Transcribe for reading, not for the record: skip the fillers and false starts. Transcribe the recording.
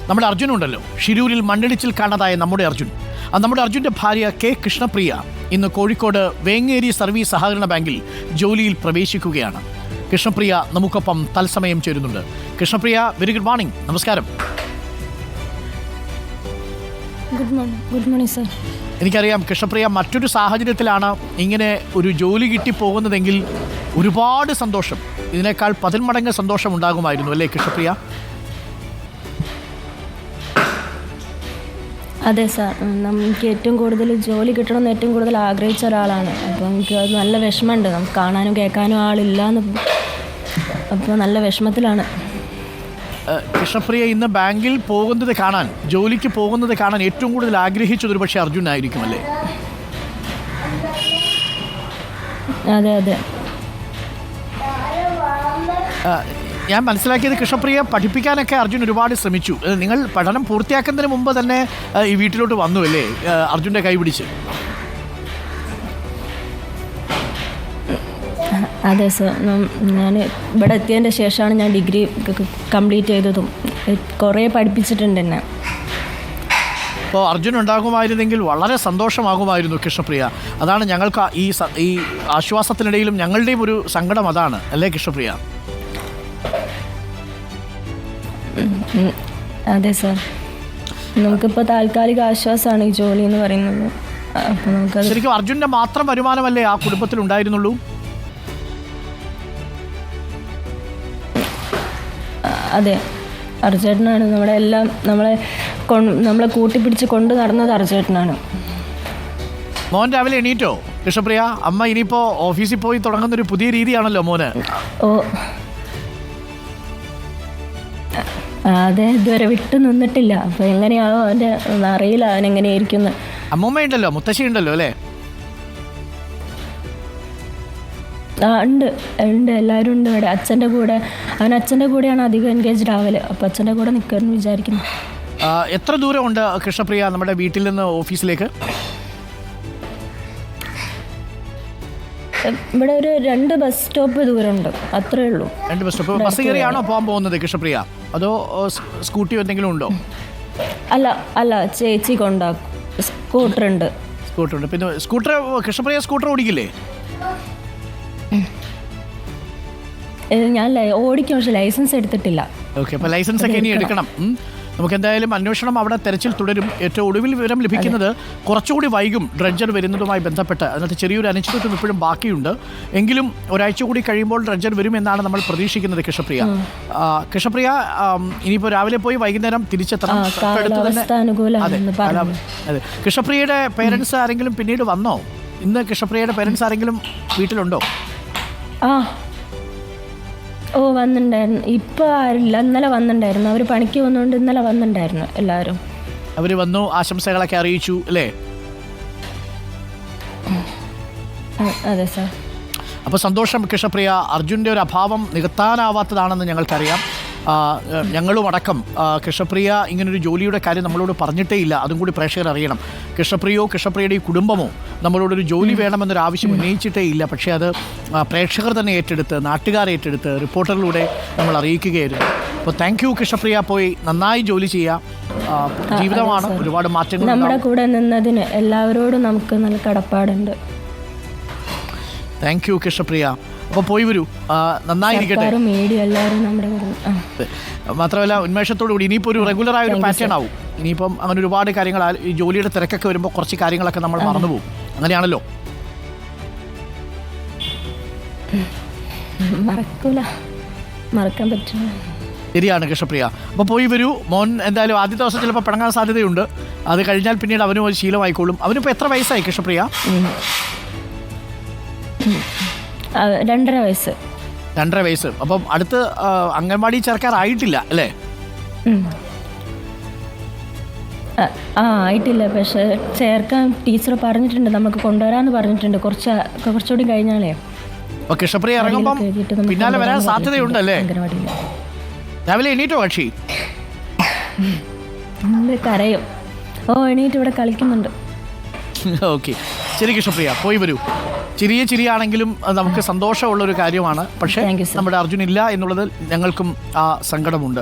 നമ്മുടെ അർജുനുണ്ടല്ലോ, ഷിരൂരിൽ മണ്ണിടിച്ചിൽ കാണാതായ നമ്മുടെ അർജുൻ. നമ്മുടെ അർജുൻ്റെ ഭാര്യ കെ കൃഷ്ണപ്രിയ ഇന്ന് കോഴിക്കോട് വേങ്ങേരി സർവീസ് സഹകരണ ബാങ്കിൽ ജോലിയിൽ പ്രവേശിക്കുകയാണ്. കൃഷ്ണപ്രിയ നമുക്കൊപ്പം തത്സമയം ചേരുന്നുണ്ട്. Krishnapriya, very good morning. നമസ്കാരം. Good morning sir. എനിക്കറിയാം കൃഷ്ണപ്രിയ മറ്റൊരു സാഹചര്യത്തിലാണ് ഇങ്ങനെ ഒരു ജോലി കിട്ടിപ്പോകുന്നതെങ്കിൽ ഒരുപാട് സന്തോഷം, ഇതിനേക്കാൾ 10 മടങ്ങ് സന്തോഷം ഉണ്ടാകുമായിരുന്നു അല്ലേ കൃഷ്ണപ്രിയ? അതെ സാർ, നമുക്ക് ഏറ്റവും കൂടുതൽ ജോലി കിട്ടണമെന്ന് ഏറ്റവും കൂടുതൽ ആഗ്രഹിച്ച ഒരാളാണ്. അപ്പോൾ എനിക്ക് അത് നല്ല വിഷമമുണ്ട്. നമുക്ക് കാണാനും കേൾക്കാനും ആളില്ലാന്ന്, അപ്പോൾ നല്ല വിഷമത്തിലാണ്. കൃഷ്ണപ്രിയ ഇന്ന് ബാങ്കിൽ പോകുന്നത് കാണാൻ, ജോലിക്ക് പോകുന്നത് കാണാൻ ഏറ്റവും കൂടുതൽ ആഗ്രഹിച്ചത് ഒരു പക്ഷേ അർജുനായിരിക്കും അല്ലേ? അതെ അതെ. ഞാൻ മനസ്സിലാക്കിയത് കൃഷ്ണപ്രിയ പഠിപ്പിക്കാനൊക്കെ അർജുൻ ഒരുപാട് ശ്രമിച്ചു. നിങ്ങൾ പഠനം പൂർത്തിയാക്കുന്നതിന് മുമ്പ് തന്നെ ഈ വീട്ടിലോട്ട് വന്നു അല്ലേ അർജുൻ്റെ കൈ പിടിച്ച്? അതെ സർ, ഞാൻ ഇവിടെ എത്തിയതിൻ്റെ ശേഷമാണ് ഞാൻ ഡിഗ്രി കംപ്ലീറ്റ് ചെയ്തതും. കുറേ പഠിപ്പിച്ചിട്ടുണ്ട് എന്നെ. അപ്പോൾ അർജുൻ ഉണ്ടാകുമായിരുന്നെങ്കിൽ വളരെ സന്തോഷമാകുമായിരുന്നു കൃഷ്ണപ്രിയ. അതാണ് ഞങ്ങൾക്ക് ഈ ആശ്വാസത്തിനിടയിലും ഞങ്ങളുടെയും ഒരു സങ്കടം അതാണ് അല്ലേ കൃഷ്ണപ്രിയ? അതെ സാർ, നമുക്കിപ്പോൾ താൽക്കാലിക ആശ്വാസമാണ് ഈ ജോലി എന്ന് പറയുന്നത്. അപ്പോൾ നമുക്കത് ശരിക്കും അർജുൻ്റെ മാത്രം വരുമാനമല്ലേ ആ കുടുംബത്തിൽ ഉണ്ടായിരുന്നുള്ളൂ? അതെ, അർജുനാണ് നമ്മുടെ എല്ലാം. നമ്മളെ കൂട്ടിപ്പിടിച്ച് കൊണ്ട് നടന്നത് അർജുനാണ്. മോൻ രാവിലെ എണീറ്റോ കൃഷ്ണപ്രിയ? അമ്മ ഇനിയിപ്പോൾ ഓഫീസിൽ പോയി തുടങ്ങുന്നൊരു പുതിയ രീതിയാണല്ലോ മോന്. ഓ അതെ, ഇതുവരെ വിട്ടു നിന്നിട്ടില്ല. അപ്പോൾ എങ്ങനെയാണോ അവൻ്റെ അറിയില്ല, അവനെങ്ങനെയായിരിക്കും. അമ്മൂമ്മയുണ്ടല്ലോ, മുത്തശ്ശി ഉണ്ടല്ലോ അല്ലേ? ഉണ്ട്, എല്ലാവരും ഉണ്ട് ഇവിടെ. അച്ഛൻ്റെ കൂടെ, അവൻ അച്ഛൻ്റെ കൂടെയാണ് അധികം എൻഗേജ്ഡ് ആവല്. അപ്പോൾ അച്ഛൻ്റെ കൂടെ നിൽക്കുമെന്ന് വിചാരിക്കുന്നു. എത്ര ദൂരമുണ്ട് കൃഷ്ണപ്രിയ നമ്മുടെ വീട്ടിൽ നിന്ന് ഓഫീസിലേക്ക്? ഇവിടെ ഒരു 2 ബസ് സ്റ്റോപ്പ് ദൂരമുണ്ട്, അത്രേ ഉള്ളൂ. 2 ബസ് സ്റ്റോപ്പ്. ബസ് കയറിയാണോ പോകാൻ പോകുന്നത് കൃഷ്ണപ്രിയ, അതോ സ്കൂട്ടി എന്തെങ്കിലും ഉണ്ടോ? അല്ല, ചേച്ചി കൊണ്ടാക്കും. സ്കൂട്ടറുണ്ട്. പിന്നെ സ്കൂട്ടർ, കൃഷ്ണപ്രിയ സ്കൂട്ടർ ഓടിക്കില്ലേ? ഞാൻ ഓടിക്കും, പക്ഷെ ലൈസൻസ് എടുത്തിട്ടില്ല. ഓക്കെ, അപ്പോൾ ലൈസൻസ് ഒക്കെ ഇനി എടുക്കണം. നമുക്ക് എന്തായാലും അന്വേഷണം അവിടെ തെരച്ചിൽ തുടരും. ഏറ്റവും ഒടുവിൽ വിവരം ലഭിക്കുന്നത് കുറച്ചുകൂടി വൈകും ഡ്രഡ്ജർ വരുന്നതുമായി ബന്ധപ്പെട്ട്. അതിനകത്ത് ചെറിയൊരു അനിശ്ചിതത്വം ഇപ്പോഴും ബാക്കിയുണ്ട്. എങ്കിലും ഒരാഴ്ച കൂടി കഴിയുമ്പോൾ ഡ്രഡ്ജർ വരുമെന്നാണ് നമ്മൾ പ്രതീക്ഷിക്കുന്നത് കൃഷ്ണപ്രിയ. കൃഷ്ണപ്രിയ ഇനിയിപ്പോൾ രാവിലെ പോയി വൈകുന്നേരം തിരിച്ചെത്തണം. അതെ. കൃഷ്ണപ്രിയയുടെ പേരൻസ് ആരെങ്കിലും പിന്നീട് വന്നോ? ഇന്ന് കൃഷ്ണപ്രിയയുടെ പേരൻസ് ആരെങ്കിലും വീട്ടിലുണ്ടോ? ഓ വന്നിട്ടുണ്ടായിരുന്നു. ഇപ്പോൾ ആരില്ല, ഇന്നലെ വന്നിട്ടുണ്ടായിരുന്നു. അവർ പണിക്ക് വന്നുകൊണ്ട് ഇന്നലെ വന്നിട്ടുണ്ടായിരുന്നു എല്ലാവരും. അവർ വന്നു, ആശംസകളൊക്കെ അറിയിച്ചു അല്ലേ? അതെ സാർ. അപ്പോൾ സന്തോഷം കൃഷ്ണപ്രിയ. അർജുൻ്റെ ഒരു അഭാവം നികത്താനാവാത്തതാണെന്ന് ഞങ്ങൾക്കറിയാം. ഞങ്ങളും അടക്കം കൃഷ്ണപ്രിയ ഇങ്ങനൊരു ജോലിയുടെ കാര്യം നമ്മളോട് പറഞ്ഞിട്ടേ ഇല്ല. അതും കൂടി പ്രേക്ഷകർ അറിയണം. കൃഷ്ണപ്രിയയുടെ ഈ കുടുംബമോ നമ്മളോടൊരു ജോലി വേണമെന്നൊരു ആവശ്യം ഉന്നയിച്ചിട്ടേ ഇല്ല. പക്ഷേ അത് പ്രേക്ഷകർ തന്നെ ഏറ്റെടുത്ത്, നാട്ടുകാർ ഏറ്റെടുത്ത് റിപ്പോർട്ടറിലൂടെ നമ്മൾ അറിയിക്കുകയായിരുന്നു. അപ്പോൾ താങ്ക് യു കൃഷ്ണപ്രിയ. പോയി നന്നായി ജോലി ചെയ്യുക. ജീവിതമാണ്, ഒരുപാട് മാറ്റങ്ങൾ. നമ്മുടെ കൂടെ നിന്നതിന് എല്ലാവരോടും നമുക്ക് നല്ല കടപ്പാടുണ്ട്. Thank you Krishnapriya. അപ്പോൾ പോയി വരൂ, നന്നായിരിക്കട്ടെ. മാത്രമല്ല ഉന്മേഷത്തോടു കൂടി ഇനിയിപ്പോൾ ഒരു റെഗുലറായ ഒരു പാറ്റേൺ ആവും. ഇനിയിപ്പം അങ്ങനെ ഒരുപാട് കാര്യങ്ങൾ, ഈ ജോലിയുടെ തിരക്കൊക്കെ വരുമ്പോൾ കുറച്ച് കാര്യങ്ങളൊക്കെ നമ്മൾ മറന്നുപോകും. അങ്ങനെയാണല്ലോ. മറക്കാൻ പറ്റില്ല. ശരിയാണ് കൃഷ്ണപ്രിയ. അപ്പോൾ പോയി വരൂ. മോൻ എന്തായാലും ആദ്യത്തെ ദിവസം ചിലപ്പോൾ പിണങ്ങാൻ സാധ്യതയുണ്ട്. അത് കഴിഞ്ഞാൽ പിന്നീട് അവനും ഒരു ശീലമായിക്കോളും. അവനിപ്പോൾ എത്ര വയസ്സായി കൃഷ്ണപ്രിയ? 2.5 വയസ്സ്. 2.5 വയസ്സ്. അപ്പം അടുത്ത് അംഗൻവാടി ചേർക്കാറായിട്ടില്ല അല്ലേ? ആയിട്ടില്ല, പക്ഷെ ചേർക്കാൻ ടീച്ചർ പറഞ്ഞിട്ടുണ്ട്, നമുക്ക് കൊണ്ടുവരാമെന്ന് പറഞ്ഞിട്ടുണ്ട്. കുറച്ചുകൂടി കഴിഞ്ഞാലേ. അപ്പോൾ കൃഷ്ണപ്രിയ ഇറങ്ങുമ്പം പിന്നാലെ വരാൻ സാധ്യതയുണ്ടല്ലേ? രാവിലെ എണീറ്റോ കക്ഷി? കരയും. എണീറ്റ് ഇവിടെ കളിക്കുന്നുണ്ട്. ഓക്കെ, ശരി കൃഷ്ണപ്രിയ, പോയി വരൂ. ചിരിയാണെങ്കിലും നമുക്ക് സന്തോഷമുള്ളൊരു കാര്യമാണ്. പക്ഷേ നമ്മുടെ അർജുൻ ഇല്ല എന്നുള്ളത് ഞങ്ങൾക്കും ആ സങ്കടമുണ്ട്.